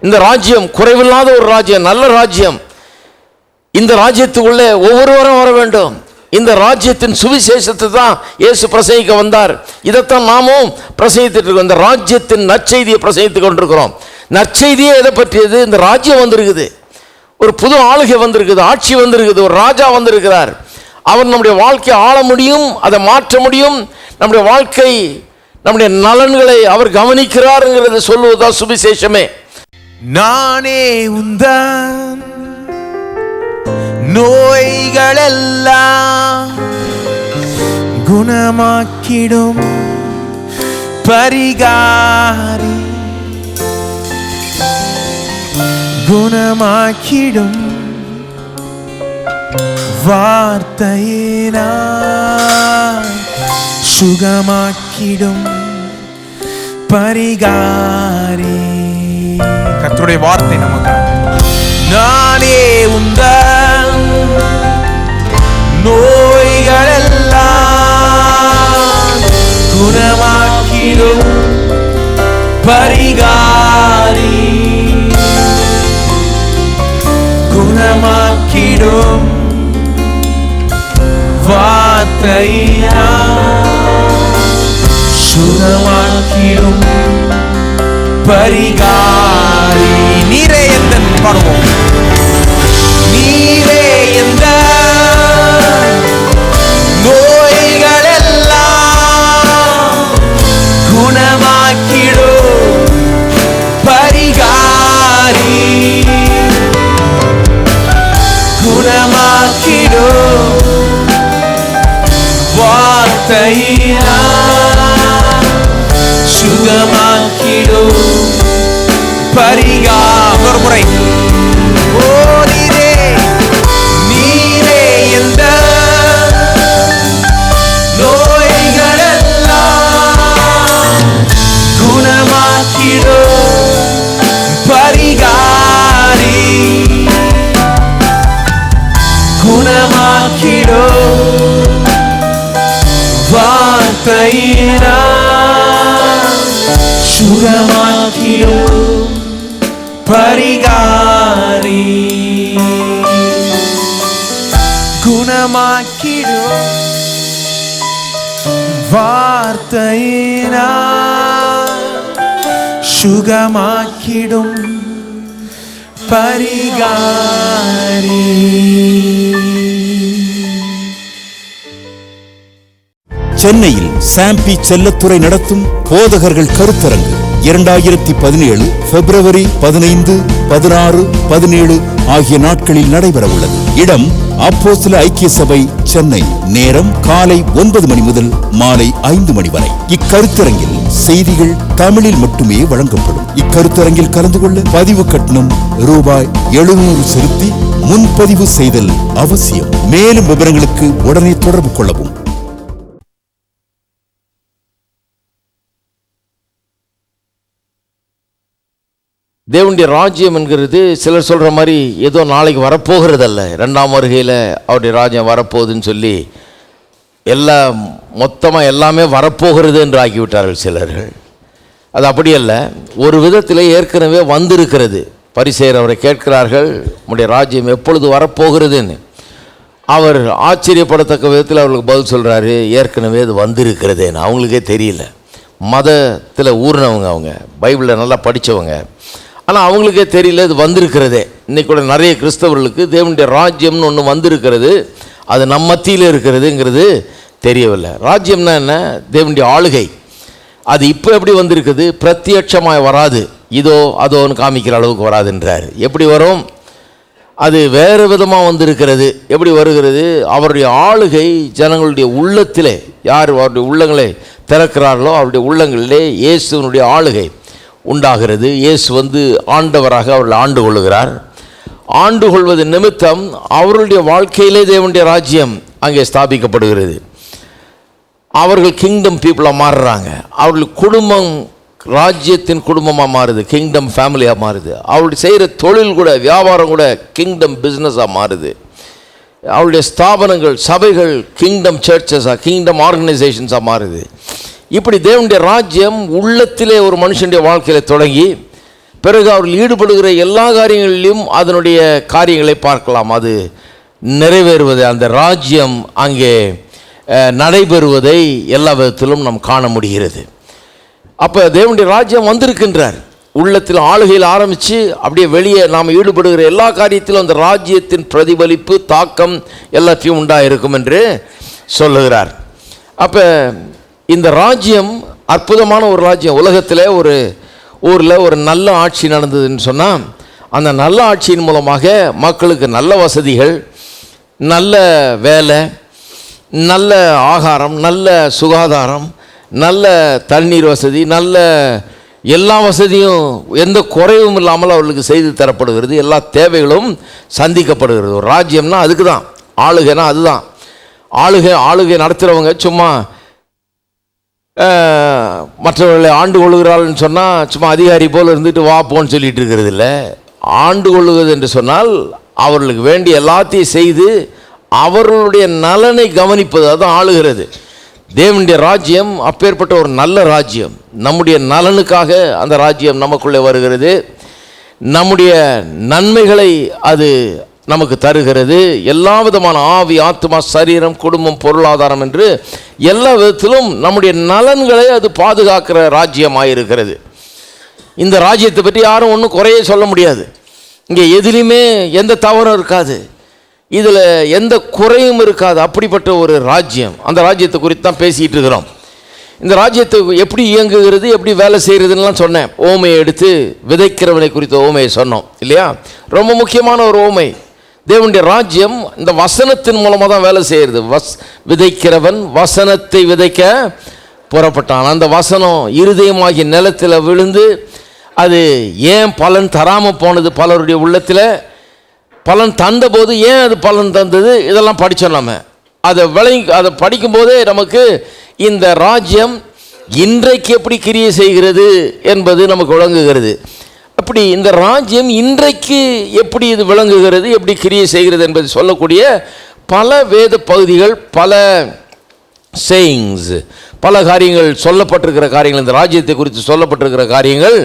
இந்த ராஜ்யம் குறைவில்லாத ஒரு ராஜ்யம், நல்ல ராஜ்யம். இந்த ராஜ்யத்துக்குள்ளே ஒவ்வொருவரும் வர வேண்டும். இந்த ராஜ்யத்தின் சுவிசேஷத்தை தான் இயேசு பிரசங்கிக்க வந்தார். இதைத்தான் நாமும் பிரசங்கித்துட்டு இருக்கோம். இந்த ராஜ்யத்தின் நற்செய்தியை பிரசங்கித்து கொண்டிருக்கிறோம். நற்செய்தியே எதை பற்றியது? இந்த ராஜ்யம் வந்திருக்குது, ஒரு புது ஆளுகை வந்திருக்குது, ஆட்சி வந்திருக்குது, ஒரு ராஜா வந்திருக்கிறார். அவர் நம்முடைய வாழ்க்கையை ஆள முடியும், அதை மாற்ற முடியும். நம்முடைய வாழ்க்கை, நம்முடைய நலன்களை அவர் கவனிக்கிறாருங்கிறத சொல்லுவதா சுவிசேஷமே. நானே உந்தன் நோய்களெல்லாம் குணமாக்கிடும் பரிகாரி, குணமாக்கிடும் வார்த்தையினால் சுகமாக்கிடும் பரிகாரி. கர்த்தருடைய வார்த்தை நமக்கு. நானே உந்தன் நோய்களெல்லாம் குணமாக்கிடும் பரிகாரி, குணமாக்கிடும் வார்த்தையினால் சுகமாக்கிடும் பரிகாரி. நீரே எந்தன் பாடுவோம். நீரே எந்த நோய்களெல்லாம் குணமாக்கிடும் பரிகாரி, குணமாக்கிடும் வார்த்தையினால் சுகமாக்கிடும் பரிகாரி. ஒரு முறை. ஓ நீரே, நீரே எந்த நோய்களெல்லாம் குணமாக்கிடும் பரிகாரி, குணமாக்கிடும் வார்த்தையினால் சுகமாக்கிடும் பரிகாரி, குணமாக்கிடும் வார்த்தையினால் சுகமாக்கிடும் பரிகாரி. சென்னையில் சாம்பி செல்லத்துறை நடத்தும் போதகர்கள் கருத்தரங்கு 2017 பிப்ரவரி 15, 16, 17 ஆகிய நாட்களில் நடைபெற உள்ளது. இடம் அப்போஸ்தல ஐக்கிய சபை, சென்னை. நேரம் காலை 9 மணி முதல் மாலை 5 மணி வரை. இக்கருத்தரங்கில் செய்திகள் தமிழில் மட்டுமே வழங்கப்படும். இக்கருத்தரங்கில் கலந்து கொள்ள பதிவு கட்டணம் ரூபாய் 700 செலுத்தி முன்பதிவு செய்தல் அவசியம். மேலும் விவரங்களுக்கு உடனே தொடர்பு கொள்ளவும். தேவனுடைய ராஜ்யம் என்கிறது சிலர் சொல்கிற மாதிரி ஏதோ நாளைக்கு வரப்போகிறதல்ல. 2ஆம் வருகையில் அவருடைய ராஜ்யம் வரப்போகுதுன்னு சொல்லி எல்லாம் மொத்தமாக எல்லாமே வரப்போகிறது என்று ஆக்கிவிட்டார்கள் சிலர்கள். அது அப்படியல்ல, ஒரு விதத்தில் ஏற்கனவே வந்திருக்கிறது. பரிசேயர் அவரை கேட்கிறார்கள், உம்முடைய ராஜ்யம் எப்பொழுது வரப்போகிறதுன்னு. அவர் ஆச்சரியப்படத்தக்க விதத்தில் அவர்களுக்கு பதில் சொல்கிறாரு, ஏற்கனவே அது வந்திருக்கிறதேன்னு. அவங்களுக்கே தெரியல. மதத்தில் ஊறினவங்க, அவங்க பைபிளில் நல்லா படித்தவங்க, ஆனால் அவங்களுக்கே தெரியல இது வந்திருக்கிறதே. இன்றைக்கி கூட நிறைய கிறிஸ்தவர்களுக்கு தேவனுடைய ராஜ்யம்னு ஒன்று வந்திருக்கிறது, அது நம்ம மத்தியில் இருக்கிறதுங்கிறது தெரியவில்லை. ராஜ்யம்னா என்ன? தேவனுடைய ஆளுகை. அது இப்போ எப்படி வந்திருக்குது? பிரத்யட்சமாய் வராது, இதோ அதோன்னு காமிக்கிற அளவுக்கு வராதுன்றார். எப்படி வரும்? அது வேறு விதமாக வந்திருக்கிறது. எப்படி வருகிறது? அவருடைய ஆளுகை ஜனங்களுடைய உள்ளத்திலே, யார் அவருடைய உள்ளங்களை திறக்கிறார்களோ அவருடைய உள்ளங்களிலே இயேசுவனுடைய ஆளுகை உண்டாகிறது. இயேசு ஆண்டவராக அவர்கள் ஆண்டு கொள்ளுகிறார். ஆண்டு கொள்வது நிமித்தம் அவர்களுடைய வாழ்க்கையிலே தேவனுடைய ராஜ்யம் அங்கே ஸ்தாபிக்கப்படுகிறது. அவர்கள் கிங்டம் பீப்புளாக மாறுறாங்க. அவர்கள் குடும்பம் ராஜ்யத்தின் குடும்பமாக மாறுது, கிங்டம் ஃபேமிலியாக மாறுது. அவருடைய செய்கிற தொழில் கூட, வியாபாரம் கூட கிங்டம் பிஸ்னஸாக மாறுது. அவருடைய ஸ்தாபனங்கள், சபைகள் கிங்டம் சர்ச்சஸாக, கிங்டம் ஆர்கனைசேஷன்ஸாக மாறுது. இப்படி தேவனுடைய ராஜ்யம் உள்ளத்திலே ஒரு மனுஷனுடைய வாழ்க்கையில் தொடங்கி பிறகு அவர்கள் ஈடுபடுகிற எல்லா காரியங்களிலும் அதனுடைய காரியங்களை பார்க்கலாம். அது நிறைவேறுவது, அந்த ராஜ்யம் அங்கே நடைபெறுவதை எல்லா விதத்திலும் நாம் காண முடிகிறது. அப்போ தேவனுடைய ராஜ்யம் வந்திருக்கின்றார். உள்ளத்தில் ஆளுகையில் ஆரம்பித்து அப்படியே வெளியே நாம் ஈடுபடுகிற எல்லா காரியத்திலும் அந்த ராஜ்யத்தின் பிரதிபலிப்பு, தாக்கம் எல்லாத்தையும் உண்டாயிருக்கும் என்று சொல்லுகிறார். அப்போ இந்த ராஜ்யம் அற்புதமான ஒரு ராஜ்யம். உலகத்தில் ஒரு ஊரில் ஒரு நல்ல ஆட்சி நடந்ததுன்னு சொன்னால், அந்த நல்ல ஆட்சியின் மூலமாக மக்களுக்கு நல்ல வசதிகள், நல்ல வேலை, நல்ல ஆகாரம், நல்ல சுகாதாரம், நல்ல தண்ணீர் வசதி, நல்ல எல்லா வசதியும் எந்த குறைவும் இல்லாமல் அவர்களுக்கு செய்து தரப்படுகிறது. எல்லா தேவைகளும் சந்திக்கப்படுகிறது. ஒரு ராஜ்யம்னா அதுக்கு தான், ஆளுகைனா அதுதான். ஆளுகை நடத்துகிறவங்க சும்மா மற்றவர்களை ஆண்டு கொள்ளுகிறாள்னு சொன்னால் சும்மா அதிகாரி போல் இருந்துட்டு வா போன்னு சொல்லிட்டு இருக்கிறது இல்லை. ஆண்டு கொள்ளுவது என்று சொன்னால் அவர்களுக்கு வேண்டிய எல்லாத்தையும் செய்து அவர்களுடைய நலனை கவனிப்பது, அதுதான் ஆளுகிறது. தேவனுடைய ராஜ்யம் அப்பேற்பட்ட ஒரு நல்ல ராஜ்யம். நம்முடைய நலனுக்காக அந்த ராஜ்யம் நமக்குள்ளே வருகிறது. நம்முடைய நன்மைகளை அது நமக்கு தருகிறது. எல்லா விதமான ஆவி, ஆத்மா, சரீரம், குடும்பம், பொருளாதாரம் என்று எல்லா விதத்திலும் நம்முடைய நலன்களை அது பாதுகாக்கிற ராஜ்யமாயிருக்கிறது. இந்த ராஜ்யத்தை பற்றி யாரும் ஒன்றும் குறையே சொல்ல முடியாது. இங்கே எதிலுமே எந்த தவறும் இருக்காது, இதில் எந்த குறையும் இருக்காது. அப்படிப்பட்ட ஒரு ராஜ்யம். அந்த ராஜ்யத்தை குறித்து தான் பேசிகிட்டு இருக்கிறோம். இந்த ராஜ்யத்தை எப்படி இயங்குகிறது, எப்படி வேலை செய்கிறதுலாம் சொன்னேன். ஓமையை எடுத்து விதைக்கிறவனை குறித்த ஓமையை சொன்னோம் இல்லையா? ரொம்ப முக்கியமான ஒரு ஓமை. தேவனுடைய ராஜ்யம் இந்த வசனத்தின் மூலமாக தான் வேலை செய்கிறது. விதைக்கிறவன் வசனத்தை விதைக்க புறப்பட்டான். அந்த வசனம் இருதயமாகிய நிலத்தில் விழுந்து அது ஏன் பலன் தராமல் போனது, பலருடைய உள்ளத்தில் பலன் தந்தபோது ஏன் அது பலன் தந்தது, இதெல்லாம் படித்தோம். நம்ம அதை படிக்கும்போதே நமக்கு இந்த ராஜ்யம் இன்றைக்கு எப்படி கிரியை செய்கிறது என்பது நமக்கு விளங்குகிறது. அப்படி இந்த ராஜ்யம் இன்றைக்கு எப்படி இது விளங்குகிறது, எப்படி கிரியை செய்கிறது என்பதை சொல்லக்கூடிய பல வேத பகுதிகள், பல சேயிங்ஸ், பல காரியங்கள் சொல்லப்பட்டிருக்கிற காரியங்கள், இந்த ராஜ்யத்தை குறித்து சொல்லப்பட்டிருக்கிற காரியங்கள்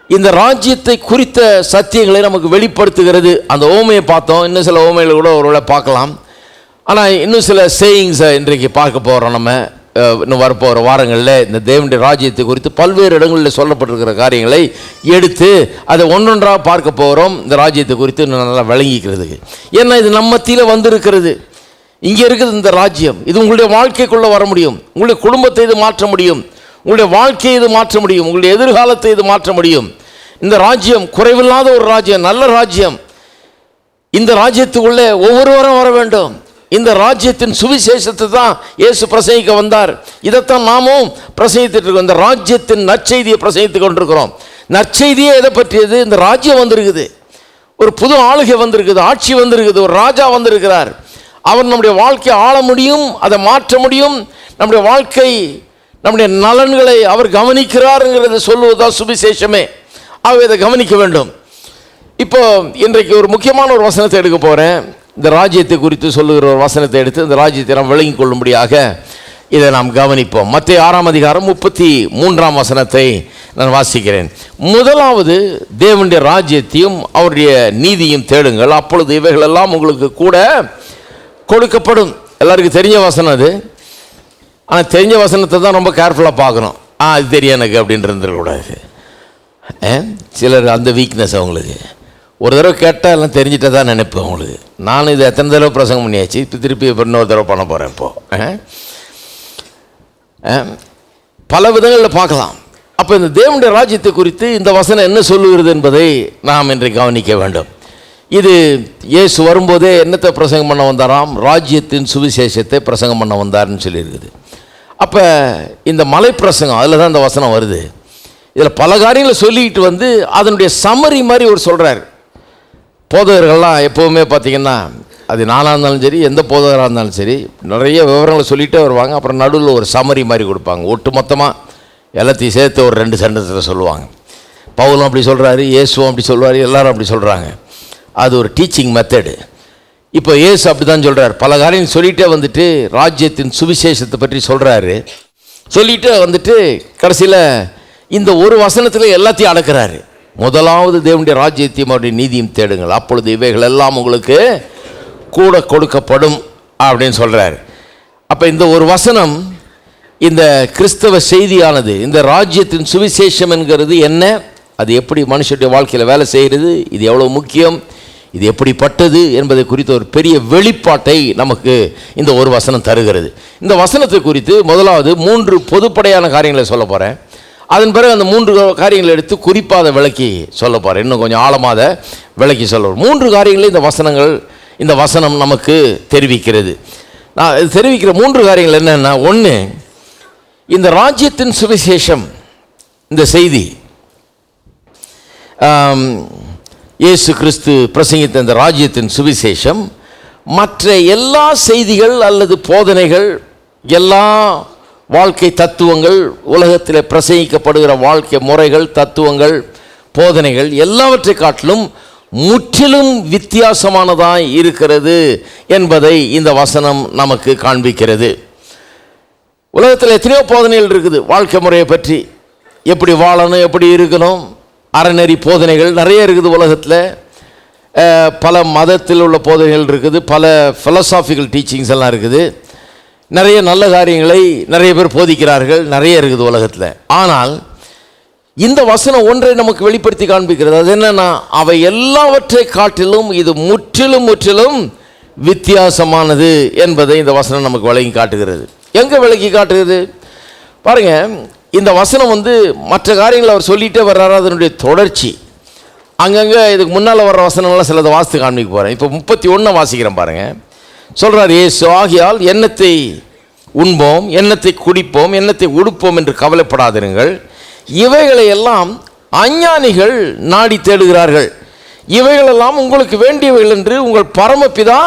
இந்த ராஜ்யத்தை குறித்த சத்தியங்களை நமக்கு வெளிப்படுத்துகிறது. அந்த ஓமையை பார்த்தோம். இன்னும் சில ஓமைகளை கூட ஒருவேளை பார்க்கலாம். ஆனால் இன்னும் சில சேயிங்ஸை இன்றைக்கு பார்க்க போகிறோம். நம்ம இன்னும் வரப்போகிற வாரங்களில் இந்த தேவனுடைய ராஜ்யத்தை குறித்து பல்வேறு இடங்களில் சொல்லப்பட்டிருக்கிற காரியங்களை எடுத்து அதை ஒன்றொன்றாக பார்க்க போகிறோம். இந்த ராஜ்யத்தை குறித்து இன்னும் நல்லா விளங்கிக்கிறதுக்கு. ஏன்னா இது நம்ம மத்தியில் வந்திருக்கிறது. இங்கே இருக்குது இந்த ராஜ்யம். இது உங்களுடைய வாழ்க்கைக்குள்ளே வர முடியும். உங்களுடைய குடும்பத்தை இது மாற்ற முடியும். உங்களுடைய வாழ்க்கையை இது மாற்ற முடியும். உங்களுடைய எதிர்காலத்தை இது மாற்ற முடியும். இந்த ராஜ்யம் குறைவில்லாத ஒரு ராஜ்யம், நல்ல ராஜ்யம். இந்த ராஜ்யத்துக்குள்ளே ஒவ்வொருவரும் வர வேண்டும். இந்த ராஜ்யத்தின் சுவிசேஷத்தை தான் இயேசு பிரசங்கிக்க வந்தார். இதைத்தான் நாமும் பிரசங்கித்துட்டு இருக்கோம். இந்த ராஜ்யத்தின் நற்செய்தியை பிரசங்கித்து கொண்டிருக்கிறோம். நற்செய்தியே எதை பற்றியது? இந்த ராஜ்யம் வந்திருக்குது, ஒரு புது ஆளுகை வந்திருக்குது, ஆட்சி வந்திருக்குது, ஒரு ராஜா வந்திருக்கிறார். அவர் நம்முடைய வாழ்க்கையை ஆள முடியும், அதை மாற்ற முடியும். நம்முடைய வாழ்க்கை, நம்முடைய நலன்களை அவர் கவனிக்கிறாருங்கிறத சொல்லுவதுதான் சுவிசேஷமே. ஆகவே இதை கவனிக்க வேண்டும். இப்போ இன்றைக்கு ஒரு முக்கியமான ஒரு வசனத்தை எடுக்க போகிறேன். இந்த ராஜ்யத்தை குறித்து சொல்லுகிற ஒரு வசனத்தை எடுத்து இந்த ராஜ்யத்தை நாம் விளங்கிக் கொள்ளும்படியாக இதை நாம் கவனிப்போம். மத்தேயு 6 அதிகாரம் 33 வசனத்தை நான் வாசிக்கிறேன். முதலாவது தேவனுடைய ராஜ்யத்தையும் அவருடைய நீதியும் தேடுங்கள், அப்பொழுது இவைகளெல்லாம் உங்களுக்கு கூட கொடுக்கப்படும். எல்லாருக்கும் தெரிஞ்ச வசனம் அது. ஆனால் தெரிஞ்ச வசனத்தை தான் ரொம்ப கேர்ஃபுல்லாக பார்க்கணும். அது தெரியும் எனக்கு அப்படின்ட்டு இருந்துடக்கூடாது. சிலர் அந்த வீக்னஸ் அவங்களுக்கு ஒரு தடவை கேட்டால் எல்லாம் தெரிஞ்சிட்டே தான் நினைப்பேன். அவங்களுக்கு நான் இது எத்தனை தடவை பிரசங்கம் பண்ணியாச்சு, இப்போ திருப்பி இன்னொரு தடவை பண்ண போகிறேன். இப்போது பல விதங்களில் பார்க்கலாம். அப்போ இந்த தேவனுடைய ராஜ்யத்தை குறித்து இந்த வசனம் என்ன சொல்லுகிறது என்பதை நாம் இன்றைக்கு கவனிக்க வேண்டும். இது இயேசு வரும்போதே என்னத்தை பிரசங்கம் பண்ண வந்தாராம்? ராஜ்யத்தின் சுவிசேஷத்தை பிரசங்கம் பண்ண வந்தார்னு சொல்லியிருக்குது. அப்போ இந்த மலை பிரசங்கம், அதில் தான் இந்த வசனம் வருது. இதில் பல காரியங்களை சொல்லிக்கிட்டு வந்து அதனுடைய சம்மரி மாதிரி ஒரு சொல்கிறார். போதகர்கள்லாம் எப்போவுமே பார்த்திங்கன்னா, அது நானாக இருந்தாலும் சரி, எந்த போதகராக இருந்தாலும் சரி, நிறைய விவரங்களை சொல்லிகிட்டே வருவாங்க. அப்புறம் நடுவில் ஒரு சம்மரி மாதிரி கொடுப்பாங்க. ஒட்டு மொத்தமாக எல்லாத்தையும் சேர்த்து ஒரு 2 சென்டென்ஸில் சொல்லுவாங்க. பவுலும் அப்படி சொல்கிறாரு, இயேசுவும் அப்படி சொல்லுவார், எல்லாரும் அப்படி சொல்கிறாங்க. அது ஒரு டீச்சிங் மெத்தடு. இப்போ இயேசு அப்படி தான் சொல்கிறார். பல காரியம் சொல்லிகிட்டே வந்துட்டு ராஜ்யத்தின் சுவிசேஷத்தை பற்றி சொல்கிறாரு. சொல்லிகிட்டே வந்துட்டு கடைசியில் இந்த ஒரு வசனத்தில் எல்லாத்தையும் அடக்கிறாரு. முதலாவது தேவனுடைய ராஜ்யத்தையும் அவருடைய நீதியும் தேடுங்கள், அப்பொழுது இவைகள் எல்லாம் உங்களுக்கு கூட கொடுக்கப்படும் அப்படின்னு சொல்கிறார். அப்போ இந்த ஒரு வசனம் இந்த கிறிஸ்தவ செய்தியானது, இந்த ராஜ்யத்தின் சுவிசேஷம் என்கிறது என்ன, அது எப்படி மனுஷனுடைய வாழ்க்கையில் வேலை செய்கிறது, இது எவ்வளோ முக்கியம், இது எப்படிப்பட்டது என்பதை குறித்த ஒரு பெரிய வெளிப்பாட்டை நமக்கு இந்த ஒரு வசனம் தருகிறது. இந்த வசனத்தை குறித்து முதலாவது 3 பொதுப்படையான காரியங்களை சொல்ல போகிறேன். அதன் பிறகு அந்த 3 காரியங்களை எடுத்து குறிப்பாக விளக்கி சொல்ல போகிறேன். இன்னும் கொஞ்சம் ஆழமாக விளக்கி சொல்ல 3 காரியங்களை இந்த வசனம் நமக்கு தெரிவிக்கிறது. நான் இது தெரிவிக்கிற 3 காரியங்கள் என்னென்னா, ஒன்று, இந்த ராஜ்யத்தின் சுவிசேஷம், இந்த செய்தி, இயேசு கிறிஸ்து பிரசங்கித்த இந்த ராஜ்யத்தின் சுவிசேஷம் மற்ற எல்லா செய்திகள் அல்லது போதனைகள், எல்லா வாழ்க்கை தத்துவங்கள், உலகத்தில் பிரசங்கிக்கப்படுகிற வாழ்க்கை முறைகள், தத்துவங்கள், போதனைகள் எல்லாவற்றை காட்டிலும் முற்றிலும் வித்தியாசமானதாய் இருக்கிறது என்பதை இந்த வசனம் நமக்கு காண்பிக்கிறது. உலகத்தில் எத்தனையோ போதனைகள் இருக்குது, வாழ்க்கை முறையை பற்றி, எப்படி வாழணும், எப்படி இருக்கணும், அறநெறி போதனைகள் நிறைய இருக்குது உலகத்தில். பல மதத்தில் உள்ள போதனைகள் இருக்குது, பல ஃபிலசாபிக்கல் டீச்சிங்ஸ் எல்லாம் இருக்குது, நிறைய நல்ல காரியங்களை நிறைய பேர் போதிக்கிறார்கள், நிறைய இருக்குது உலகத்தில். ஆனால் இந்த வசனம் ஒன்றை நமக்கு வெளிப்படுத்தி காண்பிக்கிறது. அது என்னன்னா, அவை எல்லாவற்றை காட்டிலும் இது முற்றிலும் வித்தியாசமானது என்பதை இந்த வசனம் நமக்கு விளங்கி காட்டுகிறது. எங்கே விளக்கி காட்டுகிறது பாருங்க. இந்த வசனம் மற்ற காரியங்களை அவர் சொல்லிகிட்டே வர்றாரு, அதனுடைய தொடர்ச்சி. அங்கங்கே இதுக்கு முன்னால் வர்ற வசனங்கள்லாம் சிலதை வாசித்து காண்பிக்க போகிறேன். இப்போ 31 வாசிக்கிறேன் பாருங்கள். சொல்கிறார் இயேசு, ஆகையால் எண்ணத்தை உண்போம், எண்ணத்தை குடிப்போம், எண்ணத்தை உடுப்போம் என்று கவலைப்படாதிருங்கள். இவைகளை எல்லாம் அஞ்ஞானிகள் நாடி தேடுகிறார்கள். இவைகளெல்லாம் உங்களுக்கு வேண்டியவைகள் என்று உங்கள் பரமபிதா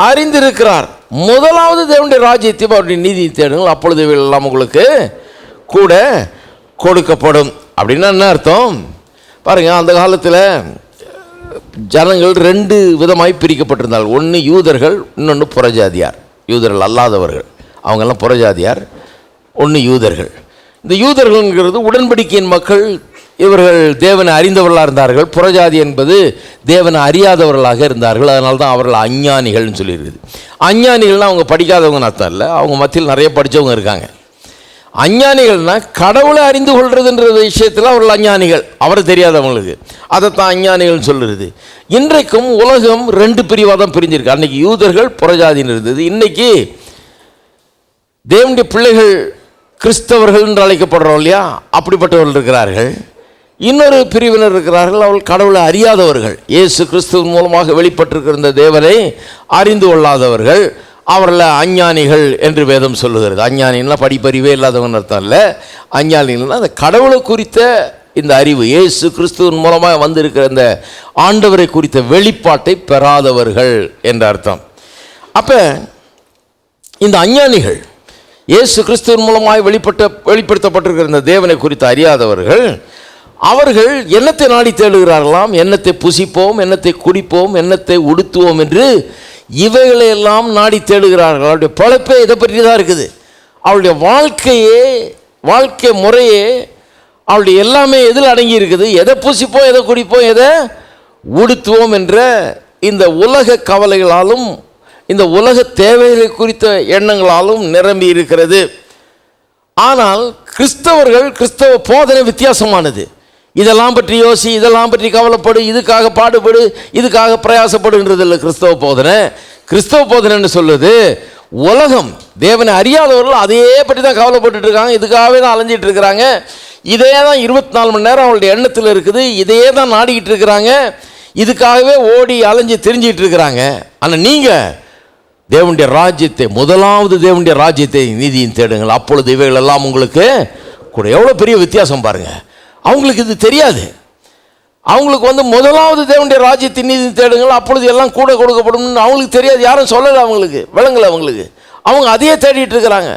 அறிந்திருக்கிறார். முதலாவது தேவனுடைய ராஜ்யத்தையும் அவருடைய நீதியை தேடுங்கள், அப்பொழுது இவைகள் எல்லாம் உங்களுக்கு கூட கொடுக்கப்படும். அப்படின்னா என்ன அர்த்தம் பாருங்கள். அந்த காலத்தில் ஜனங்கள் 2 விதமாய் பிரிக்கப்பட்டிருந்தார்கள். ஒன்று யூதர்கள், இன்னொன்று புறஜாதியார். யூதர்கள் அல்லாதவர்கள், அவங்கெல்லாம் புறஜாதியார். ஒன்று யூதர்கள். இந்த யூதர்கள்ங்கிறது உடன்படிக்கையின் மக்கள், இவர்கள் தேவனை அறிந்தவர்களாக இருந்தார்கள். புறஜாதி என்பது தேவனை அறியாதவர்களாக இருந்தார்கள். அதனால தான் அவர்கள் அஞ்ஞானிகள்னு சொல்லியிருக்குது. அஞ்ஞானிகள்னால் அவங்க படிக்காதவங்கன்னு அர்த்தம் இல்லை, அவங்க மத்தியில் நிறைய படித்தவங்க இருக்காங்க. அஞ்ஞானிகள்னா கடவுளை அறிந்து கொள்றதுன்ற விஷயத்தில் அவர்கள் அஞ்ஞானிகள், அவரை தெரியாதவங்களுக்கு, அதைத்தான் அஞ்ஞானிகள்னு சொல்லுறது. இன்றைக்கும் உலகம் 2 பிரிவாக தான் பிரிஞ்சிருக்கு. அன்னைக்கு யூதர்கள் புறஜாதின்னு இருந்தது. இன்னைக்கு தேவனுடைய பிள்ளைகள் கிறிஸ்தவர்கள் என்று அழைக்கப்படுறோம் இல்லையா, அப்படிப்பட்டவர்கள் இருக்கிறார்கள். இன்னொரு பிரிவினர் இருக்கிறார்கள், அவர்கள் கடவுளை அறியாதவர்கள், இயேசு கிறிஸ்துவின் மூலமாக வெளிப்பட்டிருக்கிற இந்த தேவனை அறிந்து கொள்ளாதவர்கள், அவர்களை அஞ்ஞானிகள் என்று வேதம் சொல்லுகிறது. அஞ்ஞானின்னா படிப்பறிவே இல்லாதவன் அர்த்தம் இல்லை. அஞ்ஞானிகள்னா அந்த கடவுளை குறித்த இந்த அறிவு, இயேசு கிறிஸ்துவின் மூலமாக வந்திருக்கிற இந்த ஆண்டவரை குறித்த வெளிப்பாட்டை பெறாதவர்கள் என்ற அர்த்தம். அப்போ இந்த அஞ்ஞானிகள், இயேசு கிறிஸ்துவின் மூலமாக வெளிப்படுத்தப்பட்டிருக்கிற இந்த தேவனை குறித்து அறியாதவர்கள், அவர்கள் எண்ணத்தை நாடி தேடுகிறார்களாம். எண்ணத்தை புசிப்போம், எண்ணத்தை குடிப்போம், எண்ணத்தை உடுத்துவோம் என்று இவைகளையெல்லாம் நாடி தேடுகிறார்கள். அவருடைய பழப்பே இதை பற்றி தான் இருக்குது. அவருடைய வாழ்க்கை முறையே, அவருடைய எல்லாமே எதில் அடங்கி இருக்குது? எதை புசிப்போம், எதை குடிப்போம், எதை உடுத்துவோம் என்ற இந்த உலக கவலைகளாலும் இந்த உலக தேவைகளை குறித்த எண்ணங்களாலும் நிரம்பி இருக்கிறது. ஆனால் கிறிஸ்தவ போதனை வித்தியாசமானது. இதெல்லாம் பற்றி யோசி, இதெல்லாம் பற்றி கவலைப்படு, இதுக்காக பாடுபடு, இதுக்காக பிரயாசப்படுன்றது இல்லை கிறிஸ்தவ போதனைன்னு சொல்லுது. உலகம் தேவனை அறியாதவர்கள் அதையே பற்றி தான் கவலைப்பட்டு இருக்காங்க, இதுக்காகவே தான் அலைஞ்சிட்டு இருக்கிறாங்க. இதே தான் 24 மணி நேரம் அவங்களுடைய எண்ணத்தில் இருக்குது, இதையே தான் நாடிக்கிட்டு இருக்கிறாங்க, இதுக்காகவே ஓடி அலைஞ்சி தெரிஞ்சிட்டு இருக்கிறாங்க. ஆனால் நீங்கள் தேவனுடைய ராஜ்யத்தை, முதலாவது தேவனுடைய ராஜ்யத்தை நீதியும் தேடுங்கள், அப்பொழுது இவைகள் எல்லாம் உங்களுக்கு கூட. எவ்வளோ பெரிய வித்தியாசம் பாருங்கள். அவங்களுக்கு இது தெரியாது. அவங்களுக்கு முதலாவது தேவனுடைய ராஜ்யத்தின் நீதியும் தேடுங்கள், அப்பொழுது எல்லாம் கூட கொடுக்கப்படும் அவங்களுக்கு தெரியாது. யாரும் சொல்லலை, அவங்களுக்கு விளங்கலை. அவங்க அதையே தேடிட்டு இருக்கிறாங்க.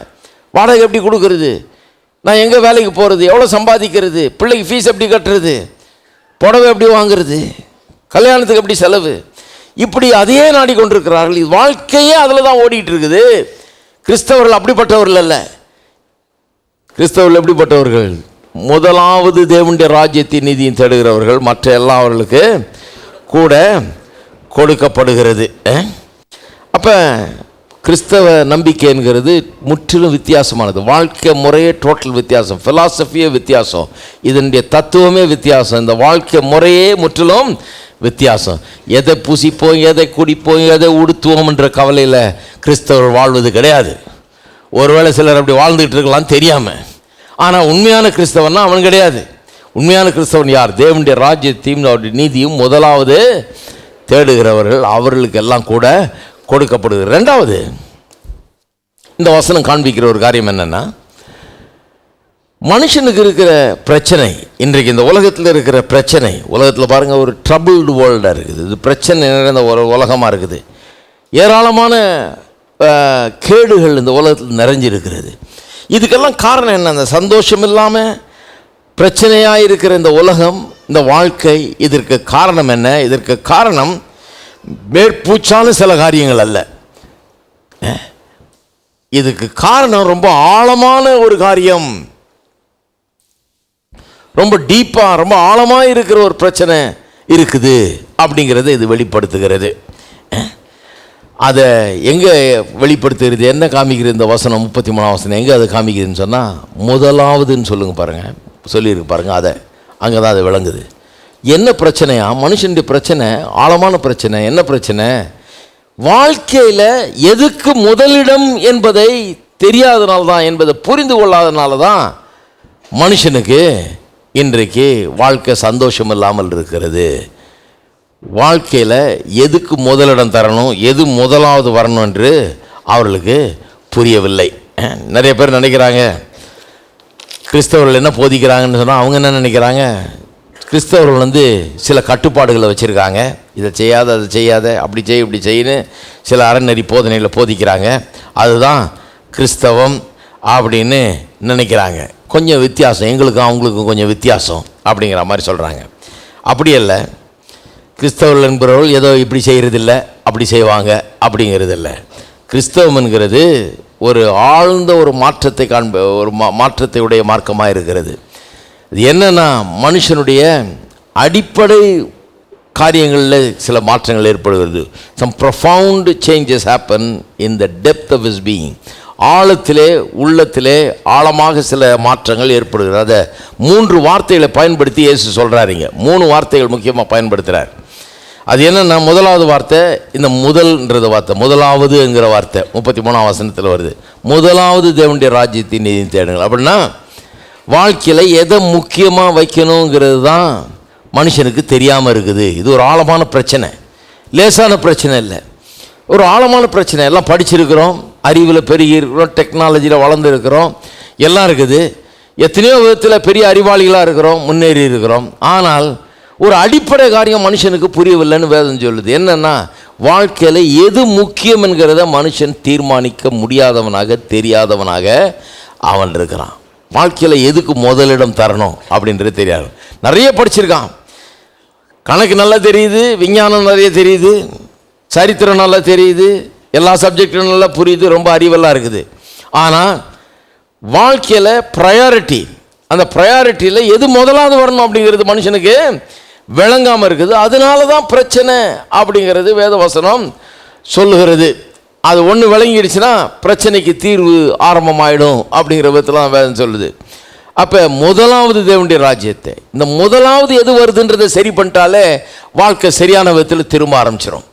வாடகை எப்படி கொடுக்கறது, நான் எங்கே வேலைக்கு போகிறது, எவ்வளோ சம்பாதிக்கிறது, பிள்ளைக்கு ஃபீஸ் எப்படி கட்டுறது, புடவை எப்படி வாங்குறது, கல்யாணத்துக்கு எப்படி செலவு, இப்படி அதையே நாடிக்கொண்டிருக்கிறார்கள். இது வாழ்க்கையே அதில் தான் ஓடிட்டு இருக்குது. கிறிஸ்தவர்கள் அப்படிப்பட்டவர்கள் அல்ல. கிறிஸ்தவர்கள் எப்படிப்பட்டவர்கள்? முதலாவது தேவனுடைய ராஜ்யத்தின் நீதியும் தேடுகிறவர்கள் மற்ற எல்லாவர்களுக்கு கூட கொடுக்கப்படுகிறது. அப்போ கிறிஸ்தவ நம்பிக்கை என்கிறது முற்றிலும் வித்தியாசமானது. வாழ்க்கை முறையே டோட்டல் வித்தியாசம், ஃபிலாசபியே வித்தியாசம், இதனுடைய தத்துவமே வித்தியாசம், இந்த வாழ்க்கை முறையே முற்றிலும் வித்தியாசம். எதை பூசிப்போம், எதை குடிப்போம், எதை உடுத்துவோம் என்ற கவலையில் கிறிஸ்தவர் வாழ்வது கிடையாது. ஒருவேளை சிலர் அப்படி வாழ்ந்துகிட்டு இருக்கலாம் தெரியாமல். ஆனால் உண்மையான கிறிஸ்தவன்னா அவன் கிடையாது. உண்மையான கிறிஸ்தவன் யார்? தேவனுடைய ராஜ்யத்தையும் அவருடைய நீதியும் முதலாவது தேடுகிறவர்கள், அவர்களுக்கு எல்லாம் கூட கொடுக்கப்படுது. ரெண்டாவது, இந்த வசனம் காண்பிக்கிற ஒரு காரியம் என்னன்னா, மனுஷனுக்கு இருக்கிற பிரச்சனை, இன்றைக்கு இந்த உலகத்தில் இருக்கிற பிரச்சனை, உலகத்தில் பாருங்கள் ஒரு ட்ரபிள்டு வேர்ல்டாக இருக்குது, இது பிரச்சனை நிறைந்த ஒரு உலகமாக இருக்குது. ஏராளமான கேடுகள் இந்த உலகத்தில் நிறைஞ்சிருக்கிறது. இதுக்கெல்லாம் காரணம் என்ன? அந்த சந்தோஷம் இல்லாமல் பிரச்சனையாக இருக்கிற இந்த உலகம், இந்த வாழ்க்கை, இதற்கு காரணம் என்ன? இதற்கு காரணம் மேற்பூச்சான சில காரியங்கள் அல்ல. இதுக்கு காரணம் ரொம்ப ஆழமான ஒரு காரியம், ரொம்ப டீப்பாக ரொம்ப ஆழமாக இருக்கிற ஒரு பிரச்சனை இருக்குது அப்படிங்கிறத இது வெளிப்படுத்துகிறது. அதை எங்கே வெளிப்படுத்துகிறது, என்ன காமிக்கிறது இந்த வசனம் 33ஆம் வசனம் எங்கே அதை காமிக்கிறதுன்னு சொன்னால், முதலாவதுன்னு சொல்லுங்க பாருங்கள், சொல்லியிருக்கு பாருங்கள், அதை அங்கே தான் அது விளங்குது. என்ன பிரச்சனையா? மனுஷனுடைய பிரச்சனை ஆழமான பிரச்சனை. என்ன பிரச்சனை? வாழ்க்கையில் எதுக்கு முதலிடம் என்பதை தெரியாதனால தான், என்பதை புரிந்து கொள்ளாதனால தான் மனுஷனுக்கு இன்றைக்கு வாழ்க்கை சந்தோஷம் இல்லாமல் இருக்கிறது. வாழ்க்கையில் எதுக்கு முதலிடம் தரணும், எது முதலாவது வரணும் என்று அவர்களுக்கு புரியவில்லை. நிறைய பேர் நினைக்கிறாங்க, கிறிஸ்தவர்கள் என்ன போதிக்கிறாங்கன்னு சொன்னால் அவங்க என்ன நினைக்கிறாங்க, கிறிஸ்தவர்கள் சில கட்டுப்பாடுகளை வச்சுருக்காங்க, இதை செய்யாத அதை செய்யாத, அப்படி செய் இப்படி செய்யு சில அறநெறி போதனைகளை போதிக்கிறாங்க, அதுதான் கிறிஸ்தவம் அப்படின்னு நினைக்கிறாங்க. கொஞ்சம் வித்தியாசம், எங்களுக்கும் அவங்களுக்கும் கொஞ்சம் வித்தியாசம் அப்படிங்கிற மாதிரி சொல்கிறாங்க. அப்படி இல்லை, கிறிஸ்தவர்கள் என்பவர்கள் ஏதோ இப்படி செய்கிறதில்ல அப்படி செய்வாங்க அப்படிங்கிறதில்ல. கிறிஸ்தவம் என்கிறது ஒரு ஆழ்ந்த ஒரு மாற்றத்தை ஒரு மாற்றத்தை உடைய மார்க்கமாக இருக்கிறது. இது என்னன்னா, மனுஷனுடைய அடிப்படை காரியங்களில் சில மாற்றங்கள் ஏற்படுகிறது. Some profound changes happen in the depth of his being. ஆழத்திலே உள்ளத்திலே ஆழமாக சில மாற்றங்கள் ஏற்படுகிறது. அதை 3 வார்த்தைகளை பயன்படுத்தி இயேசு சொல்கிறாருங்க. 3 வார்த்தைகள் முக்கியமாக பயன்படுத்துகிறார். அது என்னென்னா, முதலாவது வார்த்தை இந்த முதல்ன்றது வார்த்தை, முதலாவதுங்கிற வார்த்தை 33ஆம் வசனத்தில் வருது. முதலாவது தேவனுடைய ராஜ்யத்தின் நீதி தேடுங்கள். அப்படின்னா வாழ்க்கையில் எதை முக்கியமாக வைக்கணுங்கிறது தான் மனுஷனுக்கு தெரியாமல் இருக்குது. இது ஒரு ஆழமான பிரச்சனை, லேசான பிரச்சனை இல்லை, ஒரு ஆழமான பிரச்சனை. எல்லாம் படிச்சிருக்கிறோம், அறிவில் பெருகி இருக்கிறோம், டெக்னாலஜியில் வளர்ந்துருக்கிறோம், எல்லாம் இருக்குது, எத்தனையோ விதத்தில் பெரிய அறிவாளிகளாக இருக்கிறோம், முன்னேறி இருக்கிறோம். ஆனால் ஒரு அடிப்படை காரியம் மனுஷனுக்கு புரியவில்லைன்னு வேதம் சொல்லுது. என்னென்னா, வாழ்க்கையில் எது முக்கியம் என்கிறத மனுஷன் தீர்மானிக்க முடியாதவனாக தெரியாதவனாக அவன் இருக்கிறான். வாழ்க்கையில் எதுக்கு முதலிடம் தரணும் அப்படின்றது தெரியாது. நிறைய படிச்சிருக்கான், கணக்கு நல்லா தெரியுது, விஞ்ஞானம் நிறைய தெரியுது, சரித்திரம் நல்லா தெரியுது, எல்லா சப்ஜெக்டும் நல்லா புரியுது, ரொம்ப அறிவெல்லாம் இருக்குது. ஆனால் வாழ்க்கையில் ப்ரையாரிட்டி, அந்த ப்ரையாரிட்டியில் எது முதலாவது வரணும் அப்படிங்கிறது மனுஷனுக்கு விளங்காமல் இருக்குது. அதனால தான் பிரச்சனை அப்படிங்கிறது வேதவசனம் சொல்லுகிறது. அது ஒன்று விளங்கிடுச்சுன்னா பிரச்சனைக்கு தீர்வு ஆரம்பமாயிடும் அப்படிங்கிற விதத்தில் தான் வேதம் சொல்லுது. அப்போ முதலாவது தேவனுடைய ராஜ்யத்தை, இந்த முதலாவது எது வருதுன்றதை சரி பண்ணிட்டாலே வாழ்க்கை சரியான விதத்தில் திரும்ப ஆரம்பிச்சிடும்.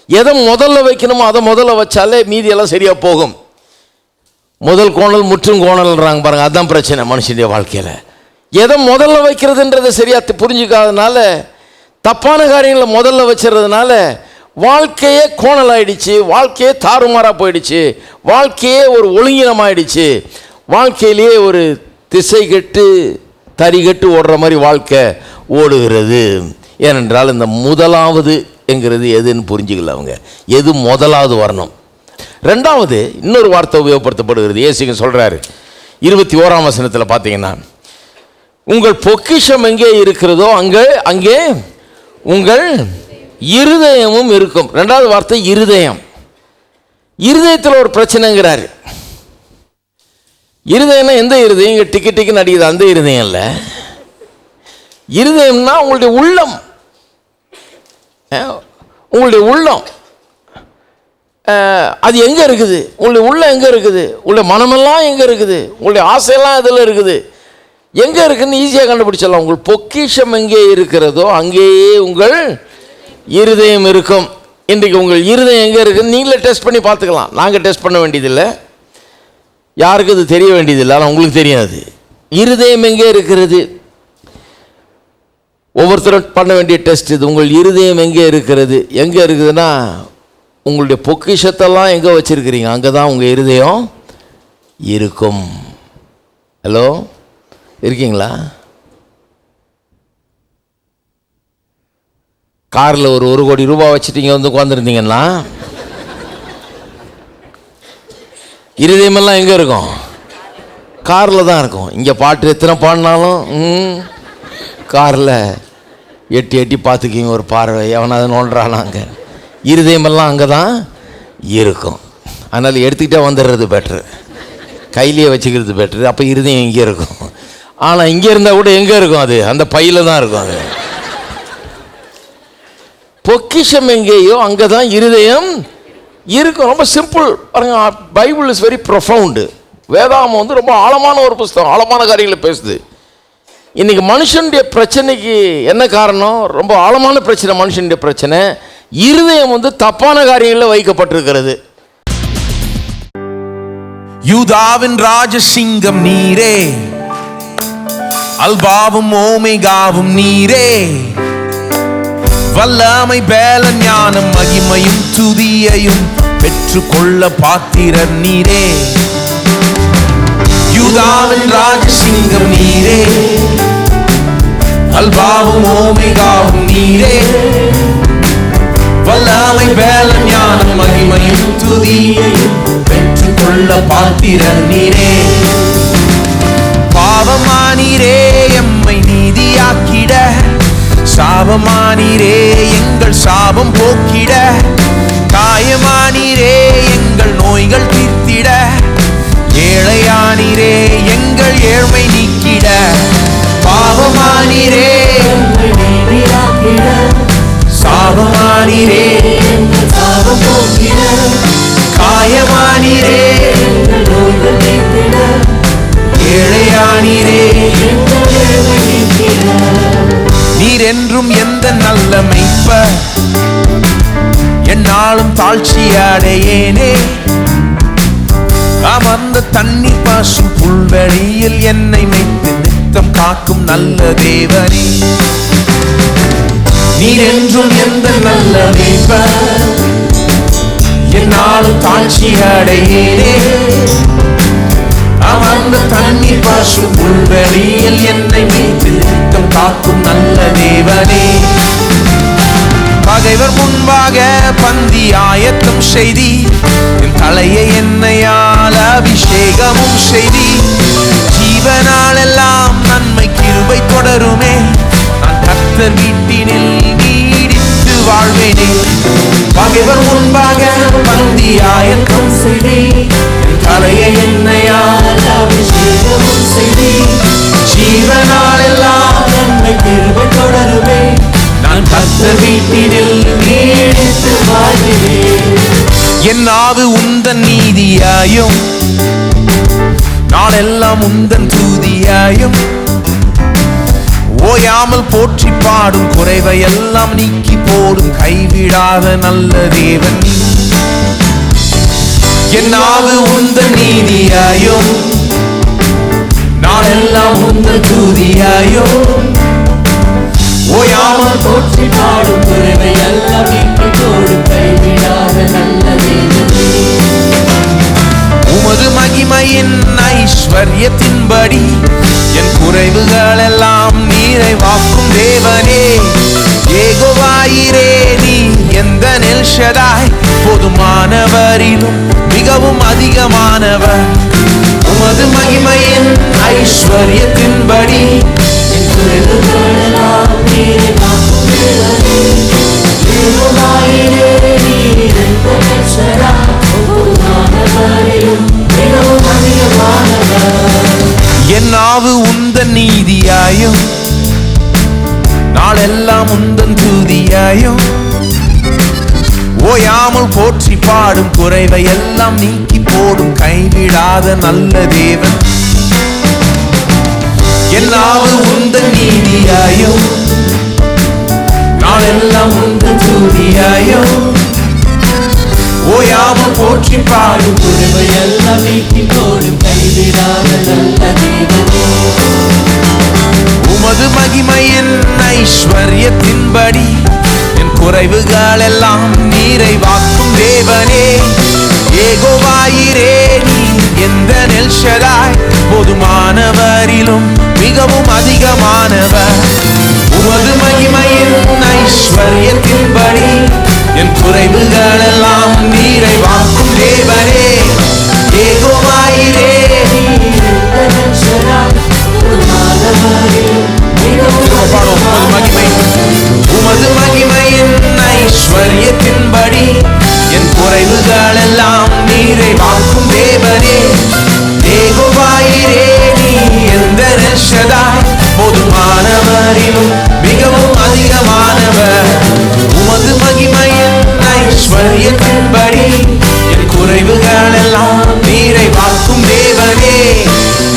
எதை முதல்ல வைக்கணுமோ அதை முதல்ல வச்சாலே மீதியெல்லாம் சரியாக போகும். முதல் கோணல் முற்றும் கோணல்ன்றாங்க பாருங்கள், அதுதான் பிரச்சனை மனுஷனுடைய வாழ்க்கையில். எதை முதல்ல வைக்கிறதுன்றதை சரியாக புரிஞ்சுக்காதனால, தப்பான காரியங்களை முதல்ல வச்சுறதுனால வாழ்க்கையே கோணல் ஆயிடுச்சு, வாழ்க்கையே தாறுமாறாக போயிடுச்சு, வாழ்க்கையே ஒரு ஒழுங்கினமாயிடுச்சு, வாழ்க்கையிலேயே ஒரு திசை கெட்டு தறி கெட்டு ஓடுற மாதிரி வாழ்க்கை ஓடுகிறது. ஏனென்றால் இந்த முதலாவது என்கிறது எதுன்னு புரிஞ்சுக்கல அவங்க. எது முதலாவது வரணும். ரெண்டாவது இன்னொரு வார்த்தை உபயோகப்படுத்தப்படுகிறது. இயேசுங்க சொல்கிறாரு 21ஆம் வசனத்தில் பார்த்தீங்கன்னா, உங்கள் பொக்கிஷம் எங்கே இருக்கிறதோ அங்கே உங்கள் இருதயமும் இருக்கும். ரெண்டாவது வார்த்தை இருதயம். இருதயத்தில் ஒரு பிரச்சனைங்கிறாரு. இருதயம்னா எந்த இருதயம்? இங்கே டிக்கி டிக்குன்னு அடிக்குது அந்த இருதயம் இல்லை. இருதயம்னா உங்களுடைய உள்ளம். உங்களுடைய உள்ளம் அது எங்கே இருக்குது? உங்களுடைய உள்ளம் எங்கே இருக்குது? உங்களுடைய மனமெல்லாம் எங்கே இருக்குது? உங்களுடைய ஆசையெல்லாம் எதில் இருக்குது? எங்கே இருக்குதுன்னு ஈஸியாக கண்டுபிடிச்சிடலாம். உங்கள் பொக்கிஷம் எங்கே இருக்கிறதோ அங்கேயே உங்கள் இருதயம் இருக்கும். இன்றைக்கு உங்கள் இருதயம் எங்கே இருக்குதுன்னு நீங்களே டெஸ்ட் பண்ணி பார்த்துக்கலாம். நாங்கள் டெஸ்ட் பண்ண வேண்டியதில்லை, யாருக்கு அது தெரிய வேண்டியதில்லை, ஆனால் உங்களுக்கு தெரியாது இருதயம் எங்கே இருக்கிறது. ஒவ்வொருத்தரும் பண்ண வேண்டிய டெஸ்ட் இது. உங்கள் இருதயம் எங்கே இருக்கிறது? எங்கே இருக்குதுன்னா உங்களுடைய பொக்கிஷத்தெல்லாம் எங்கே வச்சுருக்கிறீங்க அங்கே தான் உங்கள் இருதயம் இருக்கும். ஹலோ, இருக்கீங்களா? காரில் ஒரு 1 கோடி ரூபாய் வச்சுட்டீங்க வந்து உட்காந்துருந்தீங்கன்னா இருதயமெல்லாம் எங்கே இருக்கும்? காரில் தான் இருக்கும். இங்கே பாட்டு எத்தனை பாடினாலும் காரில் எட்டி எட்டி பார்த்துக்கிங்க ஒரு பார்வை, எவனாவது நோண்டுறானாங்க. இருதயமெல்லாம் அங்கே தான் இருக்கும். அதனால் எடுத்துக்கிட்டே வந்துடுறது பெட்ரு, கையிலேயே வச்சுக்கிறது பெட்ரு. அப்போ இருதயம் இங்கே இருக்கும். ஆனால் இங்கே இருந்தால் கூட எங்கே இருக்கும்? அது அந்த பையில் தான் இருக்கும். அது பொக்கிஷம் எங்கேயோ அங்கே தான் இருதயம் இருக்கும். ரொம்ப சிம்பிள் பாருங்க. Bible is very profound. வேதாகமம் வந்து ரொம்ப ஆழமான ஒரு புஸ்தகம், ஆழமான காரியங்களை பேசுது. இன்றைக்கி மனுஷனுடைய பிரச்சனைக்கு என்ன காரணம்? ரொம்ப ஆழமான பிரச்சனை. மனுஷனுடைய பிரச்சனை இருதயம் வந்து தப்பான காரியங்களில் வைக்கப்பட்டிருக்கிறது. யூதாவின் ராஜசிங்கம் நீரே, அல்பாவும் ஓமேகாவும் நீரே, வல்லமை பேல ஞானம் மகிமையும் துதியையும் பெற்றுக்கொள்ள பாத்திரர் நீரே. யூதாவின் ராஜசிங்கம் நீரே, அல்பாவும் ஓமேகாவும் நீரே, வல்லமை பேல ஞானம் மகிமையும் துதியையும் பெற்றுக்கொள்ள பாத்திரர் நீரே. பாவமானீரே எம்மை நீதியாக்கிட, சாபமானீரே எங்கள் சாபம் போக்கிட, காயமானீரே எங்கள் நோய்கள் தீர்த்திட, ஏழையானீரே எங்கள் ஏழ்மை நீக்கிட. பாவமானீரே எம்மை நீதியாக்கிட, சாபமானீரே எங்கள் சாபம் போக்கிட, காயமானீரே எங்கள் நோய்கள் தீர்த்திட, ஏழையானீரே எங்கள் ஏழ்மை நீக்கிட. நீர் என்றும் எந்த நல்ல மெய்ப்பர், என்னாலும் தாழ்ச்சி அடையேனே. அமர்ந்த தண்ணீர் பாசும் புல்வெளியில் என்னை மேய்த்து நித்தம் காக்கும் நல்ல தேவனே. நீர் என்றும் எந்த நல்ல மெய்ப்பர், என்னாலும் தாழ்ச்சி அடையேனே. அமர்ந்த தண்ணீர் பாசும் புல்வெளியில் என்னை மேய்த்து நித்தம் காக்கும் நல்ல தேவனே. பகைவர் முன்பாக பந்தி ஆயத்தம் செய்தி, என் தலையை எண்ணெயால் அபிஷேகமும் செய்தி. ஜீவனால் எல்லாம் நன்மை கிருபை தொடருமே, நான் கர்த்தர் வீட்டினில் நீடித்து வாழ்வேனே. பகைவர் முன்பாக பந்தி ஆயத்தம் செய்தி, என் தலையை எண்ணெயால் அபிஷேகமும் செய்தி. ஜீவனால் எல்லாம் நன்மை கிருபை தொடருமே, நான் கர்த்தர் வீட்டினில் நீடித்து வாழ்கிறேன். என் நாவு உந்தன் நீதியாயும், நாளெல்லாம் உந்தன் துதியாயும், ஓயாமல் போற்றி பாடும் குறைவை எல்லாம் நீக்கி போடும் கைவிடாத நல்ல தேவன். என் நாவு உந்தன் நீதியாயும், நாளெல்லாம் உந்தன் துதியாயும், ஓயாமல் போற்றி பாடும் குறைவை எல்லாம் நீக்கி போடும் கைவிடாத நல்ல தேவனே. உமது மகிமையின் ஐஸ்வர்யத்தின்படி என் குறைவுகள் எல்லாம் நிறைவாக்கும் தேவனே. யெகோவாயிரே நீ எந்த எல்ஷதாய், போதுமானவரிலும் மிகவும் அதிகமானவர். உமது மகிமையின் ஐஸ்வர்யத்தின்படி என் குறைவுகள் எல்லாம் நிறைவாக்கும் தேவனே. யெகோவாயிரே நீ எந்த எல்ஷதாய், போதுமானவரிலும் மிகவும் அதிகமானவர். நாளெல்லாம் உந்தன் துதியாயும் ஓயாமல் போற்றி பாடும் குறைவை எல்லாம் நீக்கி போடும் கைவிடாத நல்ல தேவன் என்னாவது உந்தன் நீதியாயும் நாளெல்லாம் உந்தன் துதியாயும் ஓயாமல் போற்றி பாடும் குறைவை எல்லாம் நீக்கி போடும் கைவிடாத நல்ல தேவன் உமது மகிமையின் ஐஸ்வர்யத்தின்படி என் குறைவுகள் எல்லாம் நிறைவாக்கும் தேவனே யெகோவாயிரே நீ எந்த எல் ஷடாய் போதுமானவரிலும் மிகவும் அதிகமானவர் உமது மகிமையின் ஐஸ்வர்யத்தின்படி என் குறைவுகள் எல்லாம் நிறைவாக்கும் தேவனே யெகோவாயிரே நீ எந்த எல் ஷடாய் உமது மகிமையின் ஐஸ்வர்யத்தின்படி என் குறைவுகள் எல்லாம் நிறைவாக்கும் தேவனே யெகோவாயிரே நீ எந்த எல் ஷடாய் போதுமானவரிலும் மிகவும் அதிகமானவர் உமது மகிமையின் ஐஸ்வர்யத்தின்படி என் குறைவுகள் எல்லாம் நிறைவாக்கும் தேவனே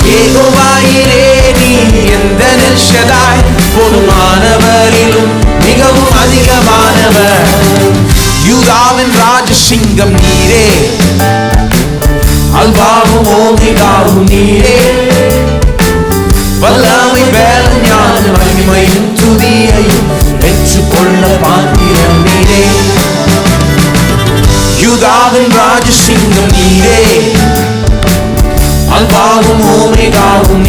யெகோவாயிரே நீ எந்த எல் ஷடாய் போதுமானவரிலும் மிகவும் அதிகமானவர் யூதாவின் ராஜசிங்கம் நீரே அல்பாவும் ஓமேகாவும் நீரே வல்லமை பலன் ஞான மகிமையும் துதியையும் பெற்றுக்கொள்ள பாத்திரன் நீரே யூதாவின் ராஜசிங்கம் நீரே அல்பாவும் ஓமேகாவும்